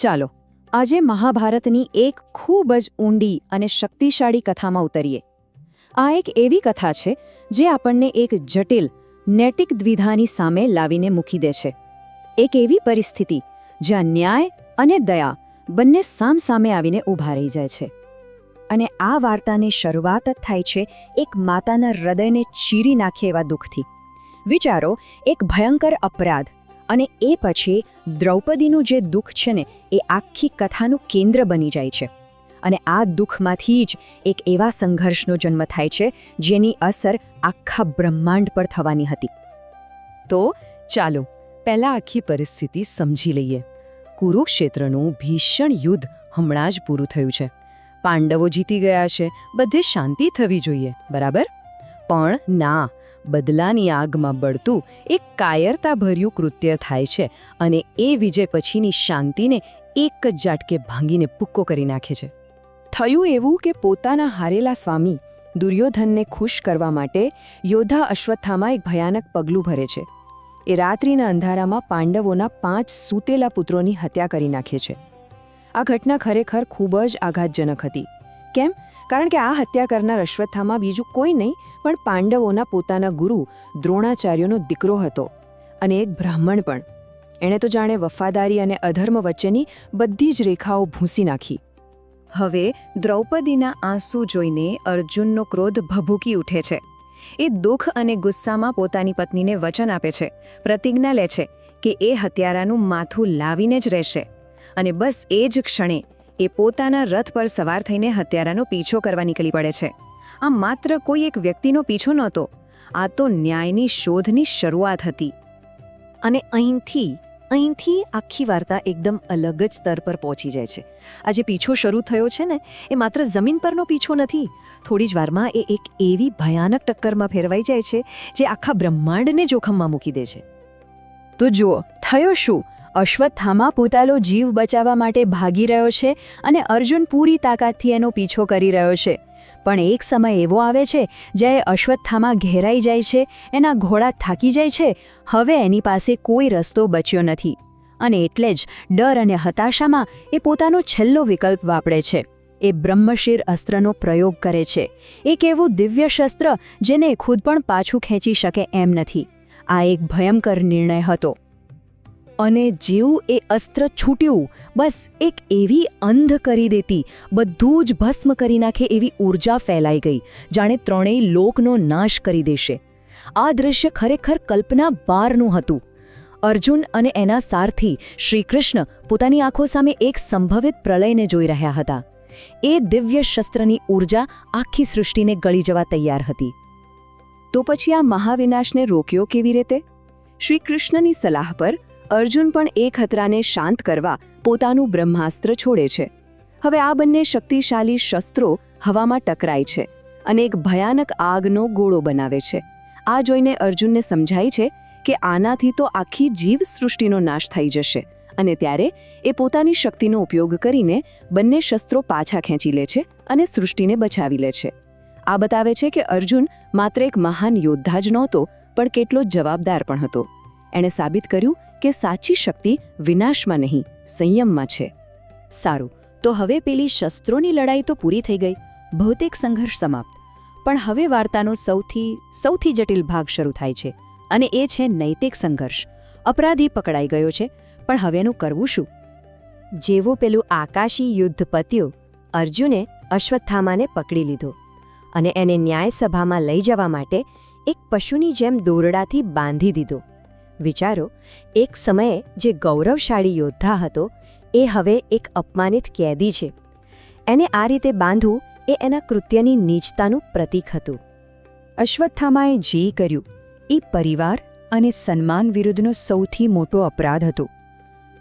ચાલો આજે મહાભારતની એક ખૂબ જ ઊંડી અને શક્તિશાળી કથામાં ઉતરીએ. આ એક એવી કથા છે જે આપણને એક જટિલ નૈતિક દ્વિધાની સામે લાવીને મૂકી દે છે. એક એવી પરિસ્થિતિ જ્યાં ન્યાય અને દયા બંને સામસામે આવીને ઊભા રહી જાય છે. અને આ વાર્તાની શરૂઆત જ થાય છે એક માતાના હૃદયને ચીરી નાખે એવા દુઃખથી. વિચારો, એક ભયંકર અપરાધ અને એ પછી દ્રૌપદીનું જે દુઃખ છે ને એ આખી કથાનું કેન્દ્ર બની જાય છે. અને આ દુઃખમાંથી જ એક એવા સંઘર્ષનો જન્મ થાય છે જેની અસર આખા બ્રહ્માંડ પર થવાની હતી. તો ચાલો પહેલા આખી પરિસ્થિતિ સમજી લઈએ. કુરુક્ષેત્રનું ભીષણ યુદ્ધ હમણાં જ પૂરું થયું છે. પાંડવો જીતી ગયા છે, બધે શાંતિ થવી જોઈએ, બરાબર? પણ ના, બદલાની આગમાં બળતું એક કાયરતાભર્યું કૃત્ય થાય છે અને એ વિજય પછીની શાંતિને એક જ ઝાટકે ભાંગીને પૂક્કો કરી નાખે છે. થયું એવું કે પોતાના હારેલા સ્વામી દુર્યોધનને ખુશ કરવા માટે યોદ્ધા અશ્વત્થામા એક ભયાનક પગલું ભરે છે. એ રાત્રિના અંધારામાં પાંડવોના 5 સૂતેલા પુત્રોની હત્યા કરી નાખે છે. આ ઘટના ખરેખર ખૂબ જ આઘાતજનક હતી. કેમ? કારણ કે આ હત્યા કરનાર અશ્વત્થામા બીજું કોઈ નહીં પણ પાંડવોના પોતાના ગુરુ દ્રોણાચાર્યનો દીકરો હતો અને એક બ્રાહ્મણ પણ. એણે તો જાણે વફાદારી અને અધર્મ વચ્ચેની બધી જ રેખાઓ ભૂંસી નાખી. હવે દ્રૌપદીના આંસુ જોઈને અર્જુનનો ક્રોધ ભભૂકી ઉઠે છે. એ દુઃખ અને ગુસ્સામાં પોતાની પત્નીને વચન આપે છે, પ્રતિજ્ઞા લે છે કે એ હત્યારાનું માથું લાવીને જ રહેશે. અને બસ એ જ ક્ષણે એ પોતાના રથ પર સવાર થઈને હત્યારાનો પીછો કરવા નીકળી પડે છે. આ માત્ર કોઈ એક વ્યક્તિનો પીછો નહોતો, આ તો ન્યાયની શોધની શરૂઆત હતી. અને અહીંથી આખી વાર્તા એકદમ અલગ જ સ્તર પર પહોંચી જાય છે. આ જે પીછો શરૂ થયો છે ને એ માત્ર જમીન પરનો પીછો નથી. થોડી જ વારમાં એ એક એવી ભયાનક ટક્કરમાં ફેરવાઈ જાય છે જે આખા બ્રહ્માંડને જોખમમાં મૂકી દે છે. તો જુઓ, થયો શું? અશ્વત્થામા પોતાનો જીવ બચાવવા માટે ભાગી રહ્યો છે અને અર્જુન પૂરી તાકાતથી એનો પીછો કરી રહ્યો છે. પણ એક સમય એવો આવે છે જ્યારે અશ્વત્થામા ઘેરાઈ જાય છે, એના ઘોડા થાકી જાય છે. હવે એની પાસે કોઈ રસ્તો બચ્યો નથી અને એટલે જ ડર અને હતાશામાં એ પોતાનો છેલ્લો વિકલ્પ વાપરે છે. એ બ્રહ્મશિર અસ્ત્રનો પ્રયોગ કરે છે. એક એવું દિવ્ય શસ્ત્ર જેને ખુદ પણ પાછું ખેંચી શકે એમ નથી. આ એક ભયંકર નિર્ણય હતો. અને જેવું એ અસ્ત્ર છૂટ્યું, બસ એક એવી અંધ કરી દેતી, બધું જ ભસ્મ કરી નાખે એવી ઊર્જા ફેલાઈ ગઈ, જાણે ત્રણેય લોકનો નાશ કરી દેશે. આ દૃશ્ય ખરેખર કલ્પના બહારનું હતું. અર્જુન અને એના સારથી શ્રીકૃષ્ણ પોતાની આંખો સામે એક સંભવિત પ્રલયને જોઈ રહ્યા હતા. એ દિવ્ય શસ્ત્રની ઊર્જા આખી સૃષ્ટિને ગળી જવા તૈયાર હતી. તો પછી આ મહાવિનાશને રોક્યો કેવી રીતે? શ્રીકૃષ્ણની સલાહ પર અર્જુન પણ એ ખતરાને શાંત કરવા પોતાનું બ્રહ્માસ્ત્ર છોડે છે. હવે આ બંને શક્તિશાળી શસ્ત્રો હવામાં ટકરાય છે અને એક ભયાનક આગનો ગોળો બનાવે છે. આ જોઈને અર્જુનને સમજાય છે કે આનાથી તો આખી જીવ સૃષ્ટિનો નાશ થઈ જશે. અને ત્યારે એ પોતાની શક્તિનો ઉપયોગ કરીને બંને શસ્ત્રો પાછા ખેંચી લે છે અને સૃષ્ટિને બચાવી લે છે. આ બતાવે છે કે અર્જુન માત્ર એક મહાન યોદ્ધા જ નહોતો, પણ કેટલો જવાબદાર પણ હતો. એણે સાબિત કર્યું કે સાચી શક્તિ વિનાશમાં નહીં, સંયમમાં છે. સારું, તો હવે પેલી શસ્ત્રોની લડાઈ તો પૂરી થઈ ગઈ, ભૌતિક સંઘર્ષ સમાપ્ત. પણ હવે વાર્તાનો સૌથી જટિલ ભાગ શરૂ થાય છે અને એ છે નૈતિક સંઘર્ષ. અપરાધી પકડાઈ ગયો છે, પણ હવે એનું કરવું શું? જેવું પેલું આકાશી યુદ્ધ પત્યું, અર્જુને અશ્વત્થામાને પકડી લીધો અને એને ન્યાયસભામાં લઈ જવા માટે એક પશુની જેમ દોરડાથી બાંધી દીધો. વિચારો, એક સમયે જે ગૌરવશાળી યોદ્ધા હતો એ હવે એક અપમાનિત કેદી છે. એને આ રીતે બાંધવું એ એના કૃત્યની નીચતાનું પ્રતીક હતું. અશ્વત્થામાએ જે કર્યું એ પરિવાર અને સન્માન વિરુદ્ધનો સૌથી મોટો અપરાધ હતો.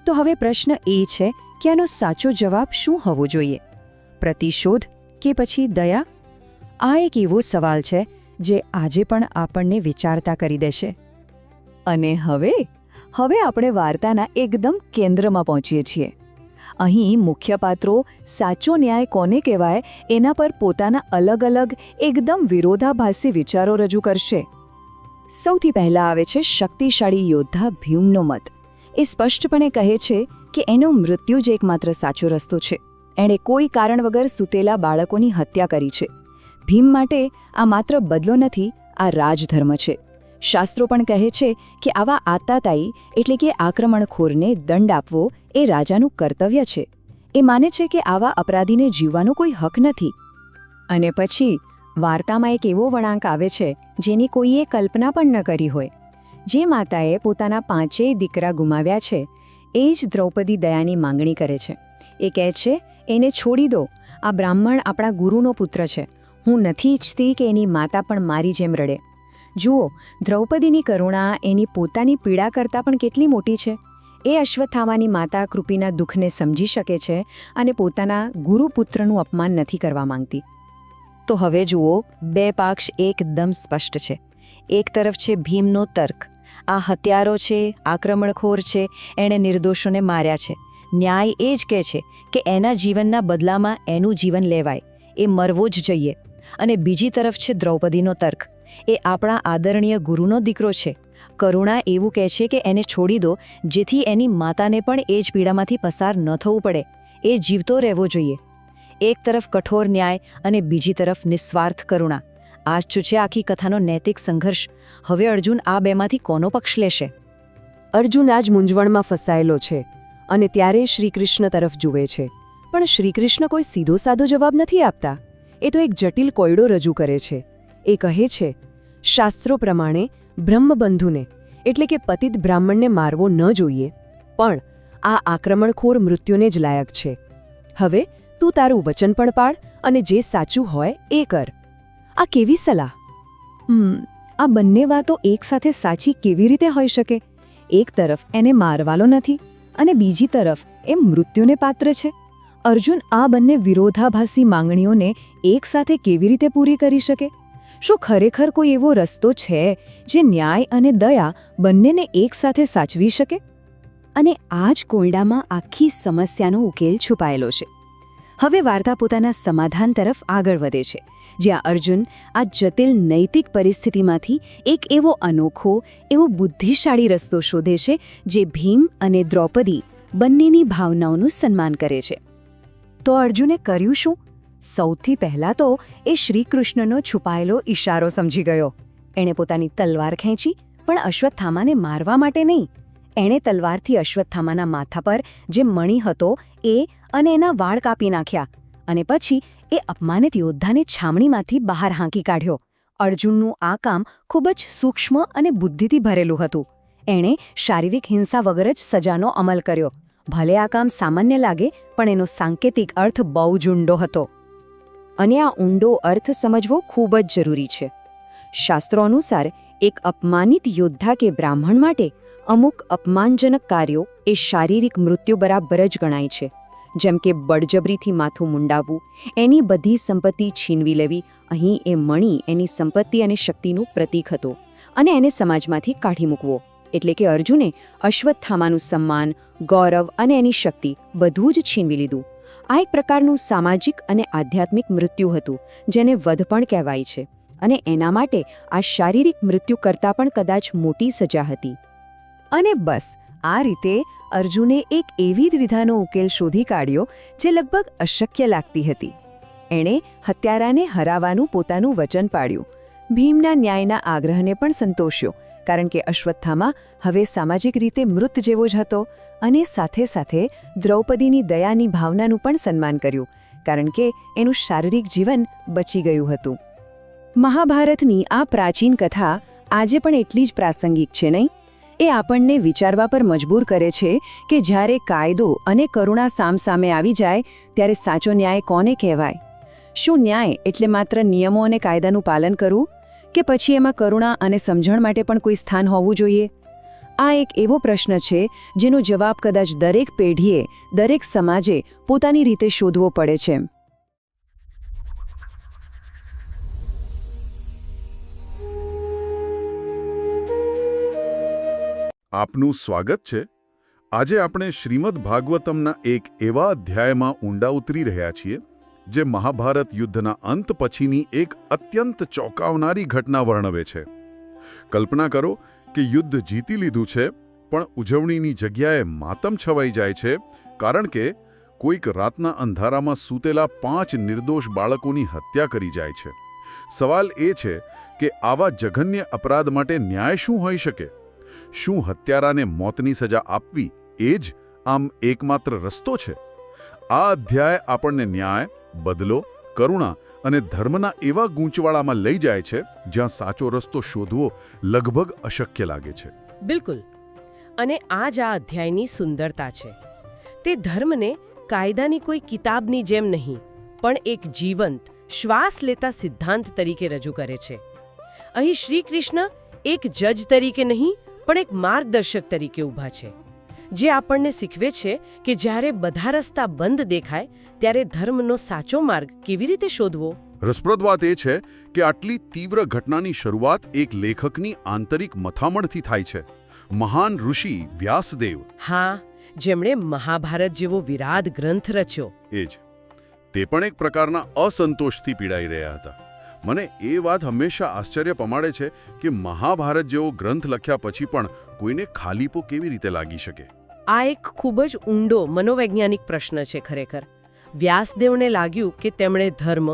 તો હવે પ્રશ્ન એ છે કે આનો સાચો જવાબ શું હોવો જોઈએ? પ્રતિશોધ કે પછી દયા? આ એક એવો સવાલ છે જે આજે પણ આપણને વિચારતા કરી દેશે. અને હવે આપણે વાર્તાના એકદમ કેન્દ્રમાં પહોંચીએ છીએ. અહીં મુખ્ય પાત્રો સાચો ન્યાય કોને કહેવાય એના પર પોતાના અલગ અલગ એકદમ વિરોધાભાસી વિચારો રજૂ કરશે. સૌથી પહેલા આવે છે શક્તિશાળી યોદ્ધા ભીમનો મત. એ સ્પષ્ટપણે કહે છે કે એનું મૃત્યુ જ એકમાત્ર સાચો રસ્તો છે. એણે કોઈ કારણ વગર સૂતેલા બાળકોની હત્યા કરી છે. ભીમ માટે આ માત્ર બદલો નથી, આ રાજધર્મ છે. શાસ્ત્રો પણ કહે છે કે આવા આતાતાઈ એટલે કે આક્રમણખોરને દંડ આપવો એ રાજાનું કર્તવ્ય છે. એ માને છે કે આવા અપરાધીને જીવવાનો કોઈ હક નથી. અને પછી વાર્તામાં એક એવો વળાંક આવે છે જેની કોઈએ કલ્પના પણ ન કરી હોય. જે માતાએ પોતાના 5 દીકરા ગુમાવ્યા છે એ જ દ્રૌપદી દયાની માંગણી કરે છે. એ કહે છે, એને છોડી દો, આ બ્રાહ્મણ આપણા ગુરુનો પુત્ર છે. હું નથી ઈચ્છતી કે એની માતા પણ મારી જેમ રડે. જુઓ, દ્રૌપદીની કરુણા એની પોતાની પીડા કરતાં પણ કેટલી મોટી છે. એ અશ્વત્થામાની માતા કૃપિના દુઃખને સમજી શકે છે અને પોતાના ગુરુપુત્રનું અપમાન નથી કરવા માંગતી. તો હવે જુઓ, બે પક્ષ એકદમ સ્પષ્ટ છે. એક તરફ છે ભીમનો તર્ક, આ હત્યારો છે, આક્રમણખોર છે, એણે નિર્દોષોને માર્યા છે. ન્યાય એ જ કહે છે કે એના જીવનના બદલામાં એનું જીવન લેવાય, એ મરવો જ જોઈએ. અને બીજી તરફ છે દ્રૌપદીનો તર્ક, એ આપણા આદરણીય ગુરુનો દીકરો છે. કરુણા એવું કહે છે કે એને છોડી દો, જેથી એની માતાને પણ એ જ પીડામાંથી પસાર ન થવું પડે. એ જીવતો રહેવો જોઈએ. એક તરફ કઠોર ન્યાય અને બીજી તરફ નિસ્વાર્થ કરુણા. આ જ છે આખી કથાનો નૈતિક સંઘર્ષ. હવે અર્જુન આ બેમાંથી કોનો પક્ષ લેશે? અર્જુન આ જ મૂંઝવણમાં ફસાયેલો છે અને ત્યારે શ્રીકૃષ્ણ તરફ જુએ છે. પણ શ્રીકૃષ્ણ કોઈ સીધો સાદો જવાબ નથી આપતા. એ તો એક જટિલ કોયડો રજૂ કરે છે. એ કહે છે, શાસ્ત્રો પ્રમાણે બ્રહ્મબંધુને એટલે કે પતિત બ્રાહ્મણને મારવો ન જોઈએ, પણ આ આક્રમણખોર મૃત્યુને જ લાયક છે. હવે તું તારું વચન પણ પાળ અને જે સાચું હોય એ કર. આ કેવી સલાહ? આ બંને વાતો એકસાથે સાચી કેવી રીતે હોઈ શકે? એક તરફ એને મારવાલો નથી અને બીજી તરફ એ મૃત્યુને પાત્ર છે. અર્જુન આ બંને વિરોધાભાસી માંગણીઓને એકસાથે કેવી રીતે પૂરી કરી શકે? શું ખરેખર કોઈ એવો રસ્તો છે જે ન્યાય અને દયા બંનેને એકસાથે સાચવી શકે? અને આ જ કોયડામાં આખી સમસ્યાનો ઉકેલ છુપાયેલો છે. હવે વાર્તા પોતાના સમાધાન તરફ આગળ વધે છે, જ્યાં અર્જુન આ જટિલ નૈતિક પરિસ્થિતિમાંથી એક એવો અનોખો, એવો બુદ્ધિશાળી રસ્તો શોધે છે જે ભીમ અને દ્રૌપદી બંનેની ભાવનાઓનું સન્માન કરે છે. તો અર્જુને કર્યું શું? સૌથી પહેલાં તો એ શ્રીકૃષ્ણનો છુપાયેલો ઈશારો સમજી ગયો. એણે પોતાની તલવાર ખેંચી, પણ અશ્વત્થામાને મારવા માટે નહીં. એણે તલવારથી અશ્વત્થામાના માથા પર જે મણી હતો એ અને એના વાળ કાપી નાખ્યા. અને પછી એ અપમાનિત યોદ્ધાને છામણીમાંથી બહાર હાંકી કાઢ્યો. અર્જુનનું આ કામ ખૂબ જ સૂક્ષ્મ અને બુદ્ધિથી ભરેલું હતું. એણે શારીરિક હિંસા વગર જ સજાનો અમલ કર્યો. ભલે આ કામ સામાન્ય લાગે, પણ એનો સાંકેતિક અર્થ બહુ જ ઊંડો હતો. અને આ ઊંડો અર્થ સમજવો ખૂબ જ જરૂરી છે. શાસ્ત્રો અનુસાર એક અપમાનિત યોદ્ધા કે બ્રાહ્મણ માટે અમુક અપમાનજનક કાર્યો એ શારીરિક મૃત્યુ બરાબર જ ગણાય છે. જેમ કે બળજબરીથી માથું મુંડાવવું, એની બધી સંપત્તિ છીનવી લેવી. અહીં એ મણી એની સંપત્તિ અને શક્તિનું પ્રતીક હતો અને એને સમાજમાંથી કાઢી મૂકવો. એટલે કે અર્જુને અશ્વત્થામાનું સન્માન, ગૌરવ અને એની શક્તિ બધું જ છીનવી લીધું. આ એક પ્રકારનું સામાજિક અને આધ્યાત્મિક મૃત્યુ હતું, જેને વધ પણ કહેવાય છે. અને એના માટે આ શારીરિક મૃત્યુ કરતાં પણ કદાચ મોટી સજા હતી. અને બસ આ રીતે અર્જુને એક એવી દ્વિધાનો ઉકેલ શોધી કાઢ્યો જે લગભગ અશક્ય લાગતી હતી. એણે હત્યારાને હરાવવાનું પોતાનું વચન પાળ્યું. ભીમના ન્યાયના આગ્રહને પણ સંતોષ્યો, કારણ કે અશ્વત્થામા હવે સામાજિક રીતે મૃત જેવો જ હતો. અને સાથે સાથે દ્રૌપદીની દયાની ભાવનાનું પણ સન્માન કર્યું, કારણ કે એનું શારીરિક જીવન બચી ગયું હતું. મહાભારતની આ પ્રાચીન કથા આજે પણ એટલી જ પ્રાસંગિક છે, નહીં? એ આપણને વિચારવા પર મજબૂર કરે છે કે જ્યારે કાયદો અને કરુણા સામસામે આવી જાય ત્યારે સાચો ન્યાય કોને કહેવાય? શું ન્યાય એટલે માત્ર નિયમો અને કાયદાનું પાલન કરવું, કે પછી એમાં કરુણા અને સમજણ માટે પણ કોઈ સ્થાન હોવું જોઈએ? આ એક એવો પ્રશ્ન છે જેનો જવાબ કદાચ દરેક પેઢીએ, દરેક સમાજે પોતાની રીતે શોધવો પડે છે. આપનું સ્વાગત છે. આજે આપણે શ્રીમદ ભાગવતમના એક એવા અધ્યાયમાં ઊંડા ઉતરી રહ્યા છીએ જે મહાભારત યુદ્ધના અંત પછીની એક અત્યંત ચોંકાવનારી ઘટના વર્ણવે છે. કલ્પના કરો કે યુદ્ધ જીતી લીધું છે, પણ ઉજવણીની જગ્યાએ માતમ છવાઈ જાય છે કારણ કે કોઈક રાતના અંધારામાં સૂતેલા 5 નિર્દોષ બાળકોની હત્યા કરી જાય છે. સવાલ એ છે કે આવા જઘન્ય અપરાધ માટે ન્યાય શું હોઈ શકે? શું હત્યારાને મોતની સજા આપવી એ જ આમ એકમાત્ર રસ્તો છે? આ અધ્યાય આપણને ન્યાય, બદલો, કરુણા અને ધર્મના એવા ગૂંચવાડામાં લઈ જાય છે જ્યાં સાચો રસ્તો શોધવો લગભગ અશક્ય લાગે છે. બિલકુલ. અને આ જ આ અધ્યાયની સુંદરતા છે. તે ધર્મને કાયદાની કોઈ કિતાબની જેમ નહીં, પણ એક જીવંત, શ્વાસ લેતા સિદ્ધાંત તરીકે રજૂ કરે છે. અહીં શ્રી કૃષ્ણ એક જજ તરીકે નહીં, પણ એક માર્ગદર્શક તરીકે ઊભા છે, જે આપણને શીખવે છે કે જ્યારે બધા રસ્તા બંધ દેખાય ત્યારે ધર્મનો સાચો માર્ગ કેવી રીતે શોધવો. રસપ્રદ વાત એ છે કે આટલી તીવ્ર ઘટનાની શરૂઆત એક લેખકની આંતરિક મથામણથી થાય છે. મહાન ઋષિ વ્યાસદેવ, હા, જેમણે મહાભારત જેવો વિરાટ ગ્રંથ રચ્યો. એ જ. તે પણ એક પ્રકારના અસંતોષથી પીડાઈ રહ્યા હતા. મને એ વાત હંમેશા આશ્ચર્ય પમાડે છે કે મહાભારત જેવો ગ્રંથ લખ્યા પછી પણ કોઈને ખાલીપો કેવી રીતે લાગી શકે. આ એક ખૂબ જ ઊંડો મનોવૈજ્ઞાનિક પ્રશ્ન છે ખરેખર. વ્યાસદેવને લાગ્યું કે તેમણે ધર્મ,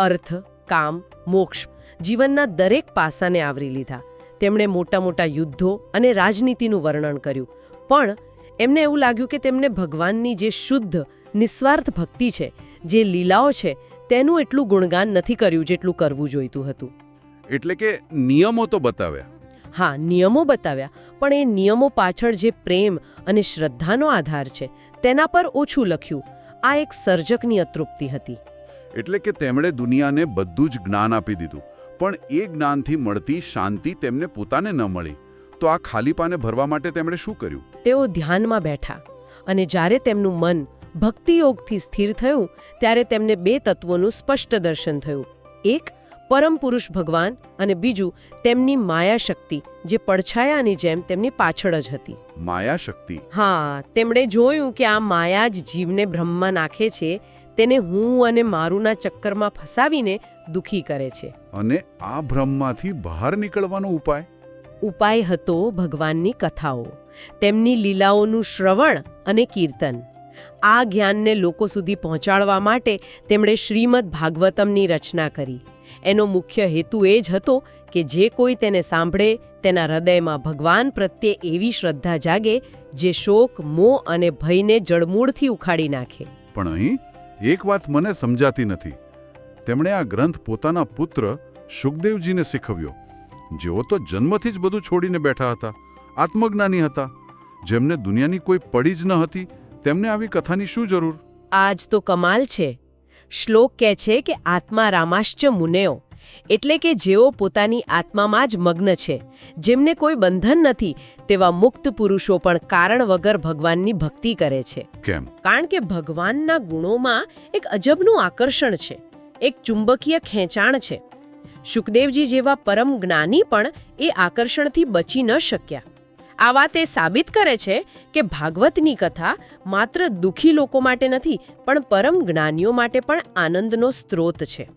અર્થ, કામ, મોક્ષ જીવનના દરેક પાસાને આવરી લીધા. તેમણે મોટા મોટા યુદ્ધો અને રાજનીતિનું વર્ણન કર્યું, પણ એમને એવું લાગ્યું કે તેમને ભગવાનની જે શુદ્ધ, નિસ્વાર્થ ભક્તિ છે, જે લીલાઓ છે, તેનું એટલું ગુણગાન નથી કર્યું જેટલું કરવું જોઈતું હતું. એટલે કે નિયમો તો બતાવ્યા. હા, નિયમો બતાવ્યા, પણ એ નિયમો પાછળ જે પ્રેમ અને શ્રદ્ધાનો આધાર છે તેના પર ઓછું લખ્યું. આ એક સર્જકની અતૃપ્તિ હતી. એટલે કે તેમણે દુનિયાને બધું જ જ્ઞાન આપી દીધું, પણ એ જ્ઞાનથી મળતી શાંતિ તેમને પોતાને ન મળી. તો આ ખાલીપાને ભરવા માટે તેમણે શું કર્યું? તેઓ ધ્યાનમાં બેઠા, અને જ્યારે તેમનું મન ભક્તિયોગથી સ્થિર થયું ત્યારે તેમને 2 તત્વોનું સ્પષ્ટ દર્શન થયું. એક પરમ પુરુષ ભગવાન, અને બીજું તેમની માયાશક્તિ, જે પડછાયાની જેમ તેમની પાછળ જ હતી. માયાશક્તિ? હા, તેમણે જોયું કે આ માયા જ જીવને ભ્રમમાં નાખે છે, તેને હું અને મારુંના ચક્કરમાં ફસાવીને દુઃખી કરે છે. અને આ ભ્રમમાંથી બહાર નીકળવાનો ઉપાય? ઉપાય હતો ભગવાનની કથાઓ, તેમની લીલાઓનું શ્રવણ અને કીર્તન. આ જ્ઞાનને લોકો સુધી પહોંચાડવા માટે તેમણે શ્રીમદ ભાગવતમની રચના કરી. એનો મુખ્ય હેતુ એ જ હતો કે જે કોઈ તેને સાંભળે તેના હૃદયમાં ભગવાન પ્રત્યે એવી શ્રદ્ધા જાગે જે શોક, મોહ અને ભયને જડમૂળથી ઉખાડી નાખે. પણ અહીં એક વાત મને સમજાતી નથી. તેમણે આ ગ્રંથ પોતાના પુત્ર શુકદેવજીને શીખવ્યો, જેઓ તો જન્મથી જ બધું છોડીને બેઠા હતા, આત્મજ્ઞાની હતા, જેમને દુનિયાની કોઈ પડી જ ન હતી. તેમને આવી કથાની શું જરૂર? આ જ તો કમાલ છે. શ્લોક કહે છે કે આત્મા રામાશ્ચ મુનેઓ, એટલે કે જેઓ પોતાની આત્મામાં જ મગ્ન છે, જેમને કોઈ બંધન નથી, તેવા મુક્ત પુરુષો પણ કારણ વગર ભગવાનની ભક્તિ કરે છે. કેમ? કારણ કે ભગવાનના ગુણોમાં એક અજબનું આકર્ષણ છે, એક ચુંબકીય ખેંચાણ છે. શુકદેવજી જેવા પરમ જ્ઞાની પણ એ આકર્ષણથી બચી ન શક્યા. આ વાત એ સાબિત કરે છે કે ભાગવતની કથા માત્ર દુઃખી લોકો માટે નથી, પણ પરમ જ્ઞાનીઓ માટે પણ આનંદનો સ્ત્રોત છે.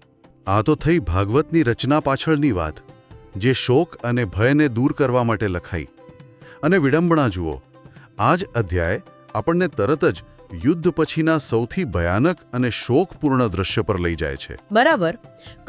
આ તો થઈ ભાગવતની રચના પાછળની વાત, જે શોક અને ભયને દૂર કરવા માટે લખાઈ. અને વિડંબણા જુઓ, આ જ અધ્યાય આપણને તરત જ યુદ્ધ પછીના સૌથી ભયાનક અને શોકપૂર્ણ દ્રશ્ય પર લઈ જાય છે. બરાબર.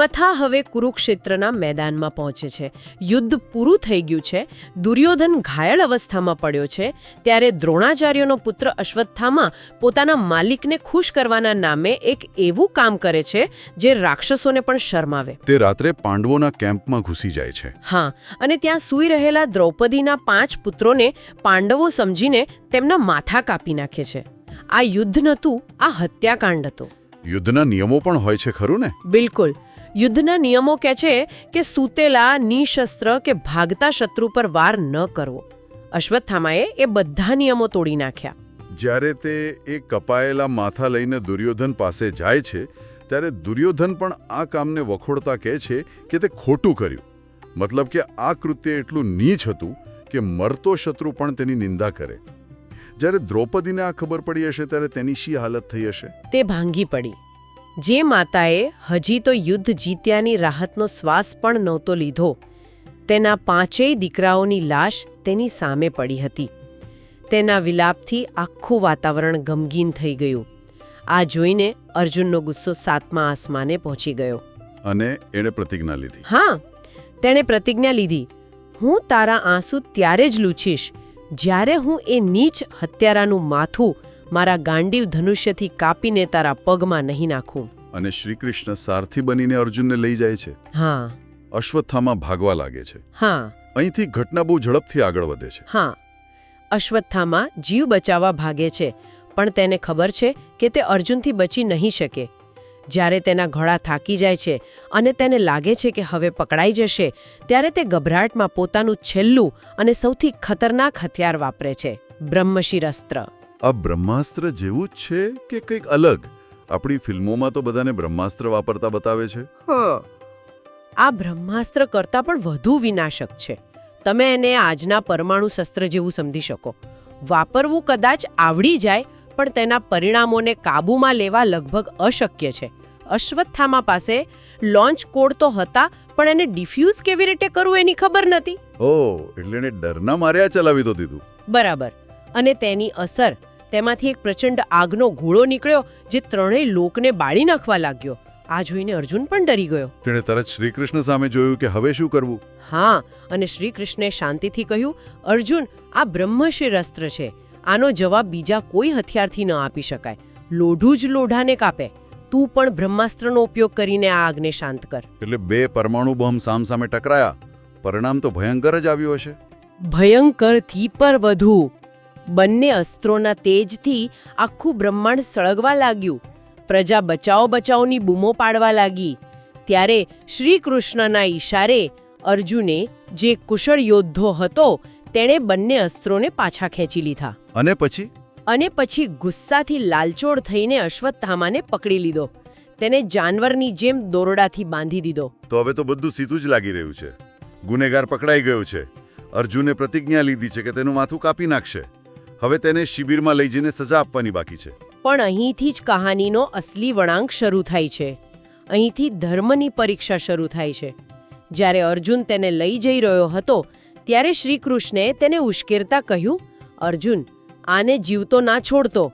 કથા હવે કુરુક્ષેત્રના મેદાનમાં પહોંચે છે. યુદ્ધ પૂરું થઈ ગયું છે. દુર્યોધન ઘાયલ અવસ્થામાં પડ્યો છે. ત્યારે દ્રોણાચાર્યનો પુત્ર અશ્વત્થામા પોતાના માલિકને ખુશ કરવાના નામે એક એવું કામ કરે છે જે રાક્ષસોને પણ શરમાવે. તે રાત્રે પાંડવોના કેમ્પમાં ઘૂસી જાય છે. હા, અને ત્યાં સૂઈ રહેલા દ્રૌપદીના 5 પુત્રોને પાંડવો સમજીને તેમના માથા કાપી નાખે છે. આ યુદ્ધ નહોતું, આ હત્યાકાંડ હતો. યુદ્ધના નિયમો પણ હોય છે ખરું ને? બિલકુલ. યુદ્ધના નિયમો કહે છે કે સૂતેલા, નિશસ્ત્ર કે ભાગતા શત્રુ પર વાર ન કરવો. અશ્વત્થામાએ એ બધા નિયમો તોડી નાખ્યા. જ્યારે તે એ કપાયેલા માથા લઈને દુર્યોધન પાસે જાય છે, ત્યારે દુર્યોધન પણ આ કામને વખોડતા કહે છે કે તે ખોટું કર્યું. મતલબ કે આ કૃત્ય એટલું નીચ હતું કે મરતો શત્રુ પણ તેની નિંદા કરે. જ્યારે દ્રૌપદીને આ ખબર પડી હશે ત્યારે તેની શી હાલત થઈ હશે? તે ભાંગી પડી. જે માતાએ હજી તો યુદ્ધ જીત્યાની રાહતનો શ્વાસ પણ નહોતો લીધો, તેના 5 દીકરાઓની લાશ તેની સામે પડી હતી. તેના વિલાપથી આખું વાતાવરણ ગમગીન થઈ ગયું. આ જોઈને અર્જુનનો ગુસ્સો 7મા આસમાને પહોંચી ગયો. અને એણે પ્રતિજ્ઞા લીધી. હા, તેણે પ્રતિજ્ઞા લીધી, હું તારા આંસુ ત્યારે જ લૂછીશ જ્યારે હું એ નીચ હત્યારાનું માથું મારા ગાંડીવ ધનુષ્યથી કાપીને તારા પગમાં નહીં નાખું. અને શ્રીકૃષ્ણ સારથી બનીને અર્જુનને લઈ જાય છે. હા અશ્વત્થામા ભાગવા લાગે છે. હા અહીંથી ઘટના બહુ ઝડપથી આગળ વધે છે. હા અશ્વત્થામા જીવ બચાવવા ભાગે છે, પણ તેને ખબર છે કે તે અર્જુનથી બચી નહીં શકે. જ્યારે તેના ઘોડા થાકી જાય છે અને તેને લાગે છે કે હવે પકડાઈ જશે, ત્યારે તે ગભરાટમાં પોતાનું છેલ્લું અને સૌથી ખતરનાક હથિયાર વાપરે છે, બ્રહ્મશિર અસ્ત્ર. આ બ્રહ્માસ્ત્ર જેવું જ છે કે કંઈક અલગ? આપણી ફિલ્મોમાં તો બધાને બ્રહ્માસ્ત્ર વાપરતા બતાવે છે. આ બ્રહ્માસ્ત્ર કરતાં પણ વધુ વિનાશક છે. તમે એને આજના પરમાણુ શસ્ત્ર જેવું સમજી શકો. વાપરવું કદાચ આવડી જાય, પણ તેના પરિણામોને કાબૂમાં લેવા લગભગ અશક્ય છે. અશ્વત્થામા પાસે લોન્ચ કોડ તો હતા, પણ એને ડિફ્યુઝ કેવી રીતે કરવું એની ખબર નથી. એટલે એને ડરના માર્યા ચલાવી તો દીધું. બરાબર. અને તેની અસર, તેમાંથી એક પ્રચંડ આગનો ગોળો નીકળ્યો જે ત્રણેય લોકને બાળી નાખવા લાગ્યો. આ જોઈને અર્જુન પણ ડરી ગયો. તેણે તરત શ્રીકૃષ્ણ સામે જોયું કે હવે શું કરવું. હા, અને શ્રીકૃષ્ણે શાંતિથી કહ્યું, અર્જુન, આ બ્રહ્મશિર અસ્ત્ર છે. આનો જવાબ બીજા કોઈ હથિયારથી ન આપી શકાય. લોઢું જ લોઢાને કાપે. તું પણ બ્રહ્માસ્ત્રનો ઉપયોગ કરીને આ આગને શાંત કર. એટલે 2 પરમાણુ બોમ્બ સામસામે ટકરાયા. પરિણામ તો ભયંકર જ આવ્યું હશે. ભયંકરથી પર વધુ. બંને અસ્ત્રોના તેજથી આખું બ્રહ્માંડ સળગવા લાગ્યું. પ્રજા બચાવો બચાવોની બૂમો પાડવા લાગી. ત્યારે શ્રીકૃષ્ણના ઈશારે અર્જુને, જે કુશળ યોદ્ધો હતો, તેણે બંને અસ્ત્રોને પાછા ખેંચી લીધા. અને પછી ગુસ્સાથી લાલચોળ થઈને અશ્વત્થામાને પકડી લીધો. તેને જાનવરની જેમ દોરડાથી બાંધી દીધો. તો હવે તો બધું સીધું જ લાગી રહ્યું છે. ગુનેગાર પકડાઈ ગયો છે. અર્જુને પ્રતિજ્ઞા લીધી છે કે તેનું માથું કાપી નાખશે. હવે તેને શિબિરમાં લઈ જઈને સજા આપવાની બાકી છે. પણ અહીંથી જ કહાનીનો અસલી વળાંક શરૂ થાય છે. અહીંથી ધર્મની પરીક્ષા શરૂ થાય છે. જ્યારે અર્જુન તેને લઈ જઈ રહ્યો હતો, ત્યારે શ્રીકૃષ્ણે તેને ઉશ્કેરતા કહ્યું, અર્જુન, આને જીવતો ના છોડતો.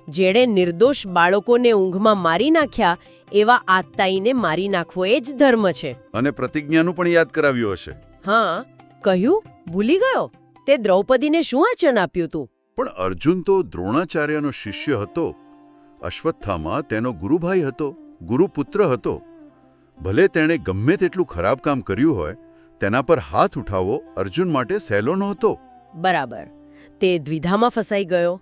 જેણે નિર્દોષ બાળકોને ઊંઘમાં મારી નાખ્યા, એવા આત્તાઈને મારી નાખવો એ જ ધર્મ છે. અને પ્રતિજ્ઞાનું પણ યાદ કરાવ્યું હશે. હા, કહ્યું, ભૂલી ગયો. તે દ્રૌપદીને શું વચન આપ્યું તું? પણ અર્જુન તો દ્રોણાચાર્યનો શિષ્ય હતો. અશ્વત્થામા તેનો ગુરુભાઈ હતો, ગુરુપુત્ર હતો. ભલે તેણે ગમે તેટલું ખરાબ કામ કર્યું હોય, તેના પર હાથ ઉઠાવવો અર્જુન માટે સહેલો નહોતો. બરાબર. તે દ્વિધામાં ફસાઈ ગયો.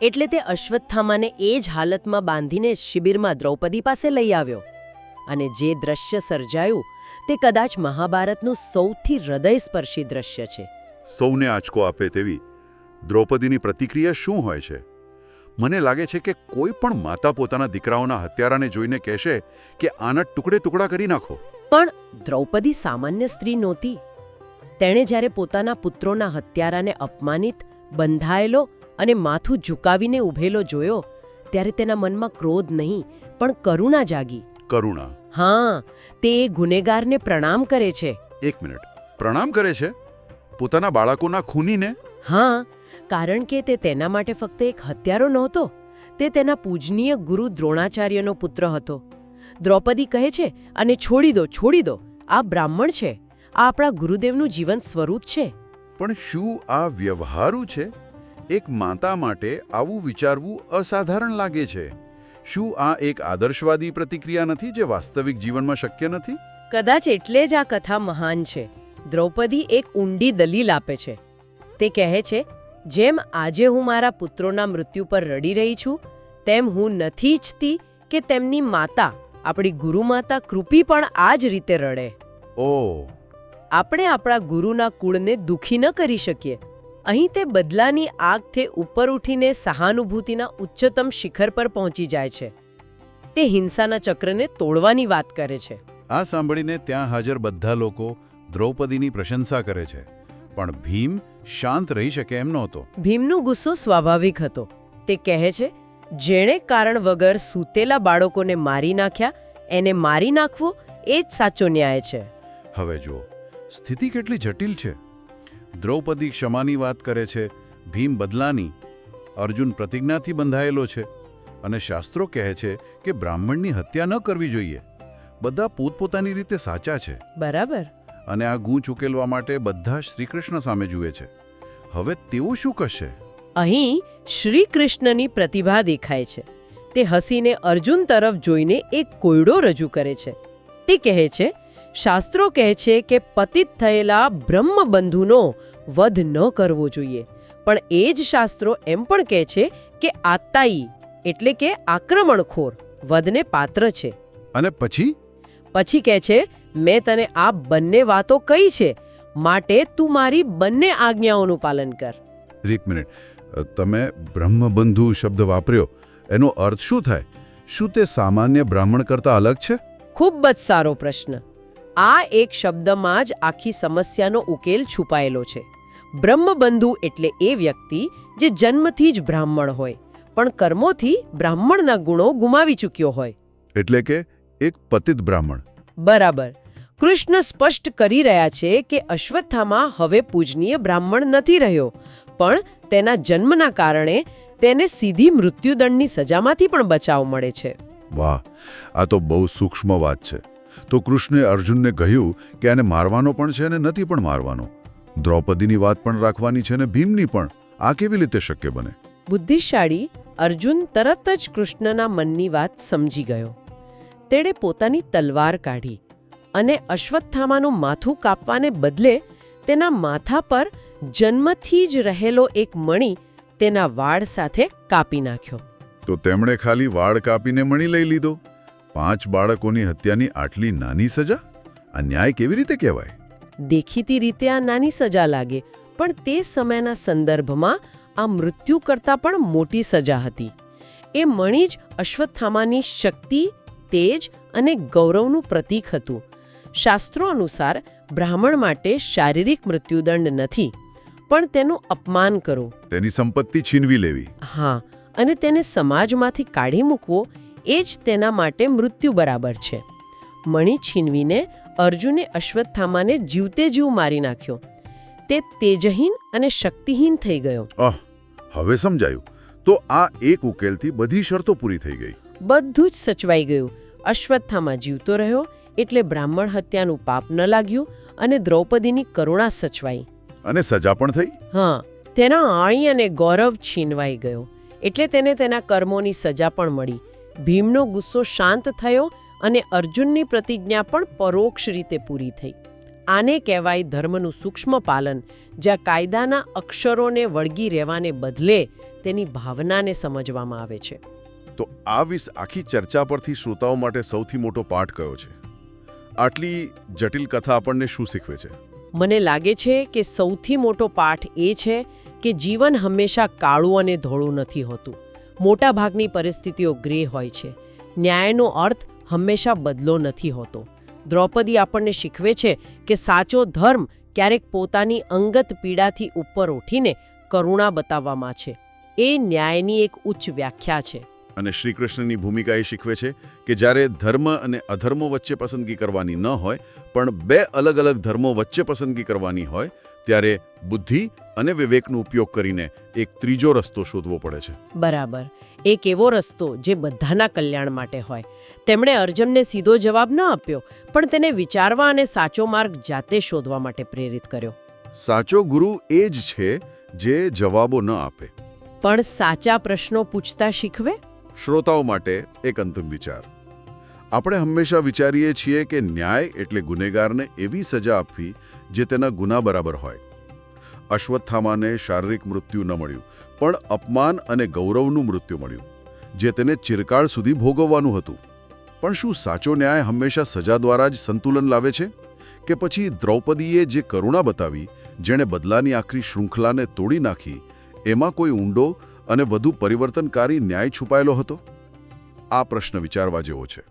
એટલે તે અશ્વત્થામાને એ જ હાલતમાં બાંધીને શિબિરમાં દ્રૌપદી પાસે લઈ આવ્યો. અને જે દ્રશ્ય સર્જાયું, તે કદાચ મહાભારતનું સૌથી હૃદયસ્પર્શી દ્રશ્ય છે. સૌને આંચકો આપે તેવી દ્રૌપદીની પ્રતિક્રિયા શું હોય છે? મને લાગે છે કે કોઈ પણ માતા પોતાના દીકરાઓના હત્યારાને જોઈને કહેશે કે આના ટુકડે ટુકડા કરી નાખો. પણ દ્રૌપદી સામાન્ય સ્ત્રી નહોતી. તેણે જ્યારે પોતાના પુત્રોના હત્યારાને અપમાનિત, બંધાયેલો અને માથું ઝુકાવીને ઊભેલો જોયો, ત્યારે તેના મનમાં ક્રોધ નહીં, પણ કરુણા જાગી. કરુણા? હા, તે એ ગુનેગારને પ્રણામ કરે છે. એક મિનિટ, પ્રણામ કરે છે? પોતાના બાળકોના ખૂનીને? હા, કારણ કે તે તેના માટે ફક્ત એક હત્યારો નહોતો. તે તેના પૂજનીય ગુરુ દ્રોણાચાર્યનો પુત્ર હતો. દ્રૌપદી કહે છે, અને છોડી દો, છોડી દો. આ બ્રાહ્મણ છે. આ આપણા ગુરુદેવનું જીવંત સ્વરૂપ છે. પણ શું આ વ્યવહારુ છે? એક માતા માટે આવું વિચારવું અસાધારણ લાગે છે. શું આ એક આદર્શવાદી પ્રતિક્રિયા નથી જે વાસ્તવિક જીવનમાં શક્ય નથી? કદાચ એટલે જ આ કથા મહાન છે. દ્રૌપદી એક ઊંડી દલીલ આપે છે. તે કહે છે, જેમ આજે હું મારા પુત્રોના મૃત્યુ પર રડી રહી છું, તેમ હું નથી ઈચ્છતી કે તેમની માતા, આપણી ગુરુમાતા કૃપી પણ આ જ રીતે રડે. આપણે આપણા ગુરુના કુળને દુઃખી ન કરી શકીએ. અહીં તે બદલાની આગથી ઉપર ઉઠીને સહાનુભૂતિના ઉચ્ચતમ શિખર પર પહોંચી જાય છે. તે હિંસાના ચક્રને તોડવાની વાત કરે છે. આ સાંભળીને ત્યાં હાજર બધા લોકો દ્રૌપદીની પ્રશંસા કરે છે. પણ ભીમ શાંત રહી શકે એમ નહોતો. ભીમનો ગુસ્સો સ્વાભાવિક હતો. તે કહે છે, જેણે કારણ વગર સૂતેલા બાળકોને મારી નાખ્યા, એને મારી નાખવો એ જ સાચો ન્યાય છે. હવે જુઓ, સ્થિતિ કેટલી જટિલ છે. દ્રૌપદી ક્ષમાની વાત કરે છે, ભીમ બદલાની, અર્જુન પ્રતિજ્ઞાથી બંધાયેલો છે અને શાસ્ત્રો કહે છે કે બ્રાહ્મણની હત્યા ન કરવી જોઈએ. બધા પોતપોતાની રીતે સાચા છે બરાબર. અને આ ગૂંચ ઉકેલવા માટે બધા શ્રીકૃષ્ણ સામે જુએ છે. હવે તેઓ શું કરશે? અહીં શ્રી કૃષ્ણની પ્રતિભા દેખાય છે. તે હસીને અર્જુન તરફ જોઈને એક કોયડો રજૂ કરે છે. તે કહે છે, શાસ્ત્રો કહે છે કે પતિત થયેલા બ્રહ્મબંધુનો વધ ન કરવો જોઈએ, પણ એ જ શાસ્ત્રો એમ પણ કહે છે કે આત્તાઈ એટલે કે આક્રમણખોર વધને પાત્ર છે. અને પછી કહે છે, મેં તને આ બંને વાતો કહી છે, માટે તું મારી બંને આજ્ઞાઓનું પાલન કર. એક મિનિટ, તમે બ્રહ્મબંધુ શબ્દ વાપર્યો, એનો અર્થ શું થાય? શું તે સામાન્ય બ્રાહ્મણ કરતાં અલગ છે? ખૂબ જ સારો પ્રશ્ન. આ એક શબ્દમાં જ આખી સમસ્યાનો ઉકેલ છુપાયેલો છે. બ્રહ્મબંધુ એટલે એ વ્યક્તિ જે જન્મથી જ બ્રાહ્મણ હોય, પણ કર્મોથી બ્રાહ્મણના ગુણો ગુમાવી ચૂક્યો હોય. એટલે કે એક પતિત બ્રાહ્મણ. બરાબર. કૃષ્ણ સ્પષ્ટ કરી રહ્યા છે કે અશ્વત્થામા હવે પૂજનીય બ્રાહ્મણ નથી રહ્યો, પણ તેના જન્મના કારણે તેને સીધી મૃત્યુદંડની સજામાંથી પણ બચાવ મળે છે. વાહ, આ તો બહુ સૂક્ષ્મ વાત છે. તો કૃષ્ણે અર્જુનને કહ્યું કે આને મારવાનો પણ છે અને નથી પણ મારવાનો. દ્રૌપદીની વાત પણ રાખવાની છે અને ભીમની પણ. આ કેવી રીતે શક્ય બને? બુદ્ધિશાળી અર્જુન તરત જ કૃષ્ણના મનની વાત સમજી ગયો. તેણે પોતાની તલવાર કાઢી અને અશ્વત્થામાનું માથું કાપવાને બદલે તેના માથા પર જન્મથી જ રહેલો એક મણિ તેના વાળ સાથે કાપી નાખ્યો. તો તેમણે ખાલી વાળ કાપીને મણી લઈ લીધો? 5 બાળકોની હત્યાની આટલી નાની સજા? આ ન્યાય કેવી રીતે કહેવાય? દેખીતી રીતે આ નાની સજા લાગે, પણ તે સમયના સંદર્ભમાં આ મૃત્યુ કરતાં પણ મોટી સજા હતી. એ મણિ જ અશ્વત્થામાની શક્તિ, તેજ અને ગૌરવનું પ્રતીક હતું. શાસ્ત્રો અનુસાર બ્રાહ્મણ માટે શારીરિક મૃત્યુદંડ નથી, પણ તેનું અપમાન કરવું, તેની સંપત્તિ છીનવી લેવી, હા, અને તેને સમાજમાંથી કાઢી મૂકવો એ જ તેના માટે મૃત્યુ બરાબર છે. મણિ છીનવીને અર્જુને અશ્વત્થામાને જીવતે જીવ મારી નાખ્યો. તે તેજહીન અને શક્તિહીન થઈ ગયો. હવે સમજાયું. તો આ એક ઉકેલથી બધી શરતો પૂરી થઈ ગઈ. બધું જ સચવાઈ ગયું. અશ્વત્થામા જીવતો રહ્યો એટલે બ્રાહ્મણ હત્યાનું પાપ ન લાગ્યું અને દ્રૌપદીની કરુણા સચવાઈ. અને સજા પણ થઈ? હા, તેના આણી અને ગૌરવ છીનવાઈ ગયો એટલે તેને તેના કર્મોની સજા પણ મળી. ભીમનો ગુસ્સો શાંત થયો અને અર્જુનની પ્રતિજ્ઞા પણ પરોક્ષ રીતે પૂરી થઈ. આને કહેવાય ધર્મનું સૂક્ષ્મ પાલન, જ્યાં કાયદાના અક્ષરોને વળગી રહેવાને બદલે તેની ભાવનાને સમજવામાં આવે છે. તો આ આખી ચર્ચા પરથી શ્રોતાઓ માટે સૌથી મોટો પાઠ કયો છે? આટલી જટિલ કથા આપણને શું શીખવે છે? મને લાગે છે કે સૌથી મોટો પાઠ એ છે કે જીવન હંમેશા કાળું અને ધોળું નથી હોતું. મોટા ભાગની પરિસ્થિતિઓ ગ્રે હોય છે. ન્યાયનો અર્થ હંમેશા બદલો નથી હોતો. દ્રૌપદી આપણને શીખવે છે કે સાચો ધર્મ ક્યારેક પોતાની અંગત પીડાથી ઉપર ઉઠીને કરુણા બતાવવામાં છે. એ ન્યાયની એક ઉચ્ચ વ્યાખ્યા છે. અને શ્રીકૃષ્ણની ભૂમિકા એ શીખવે છે કે જ્યારે ધર્મ અને અધર્મો વચ્ચે પસંદગી કરવાની ન હોય, પણ 2 અલગ અલગ ધર્મો વચ્ચે પસંદગી કરવાની હોય, ત્યારે બુદ્ધિ અને વિવેકનો ઉપયોગ કરીને એક ત્રીજો રસ્તો શોધવો પડે છે. બરાબર. એક એવો રસ્તો જે બધાના કલ્યાણ માટે હોય. તેમણે અર્જુનને સીધો જવાબ ન આપ્યો, પણ તેને વિચારવા અને સાચો માર્ગ જાતે શોધવા માટે પ્રેરિત કર્યો. સાચો ગુરુ એ જ છે જે જવાબો ન આપે, પણ સાચા પ્રશ્નો પૂછતા શીખવે. શ્રોતાઓ માટે એક અંતિમ વિચાર. આપણે હંમેશા વિચારીએ છીએ કે ન્યાય એટલે ગુનેગારને એવી સજા આપવી જે તેના ગુના બરાબર હોય. અશ્વત્થામાને શારીરિક મૃત્યુ ન મળ્યું, પણ અપમાન અને ગૌરવનું મૃત્યુ મળ્યું, જે તેને ચિરકાળ સુધી ભોગવવાનું હતું. પણ શું સાચો ન્યાય હંમેશા સજા દ્વારા જ સંતુલન લાવે છે? કે પછી દ્રૌપદીએ જે કરુણા બતાવી, જેણે બદલાની આખરી શૃંખલાને તોડી નાખી, એમાં કોઈ ઊંડો અને વધુ પરિવર્તનકારી ન્યાય છુપાયેલો હતો? આ પ્રશ્ન વિચારવા જેવો છે.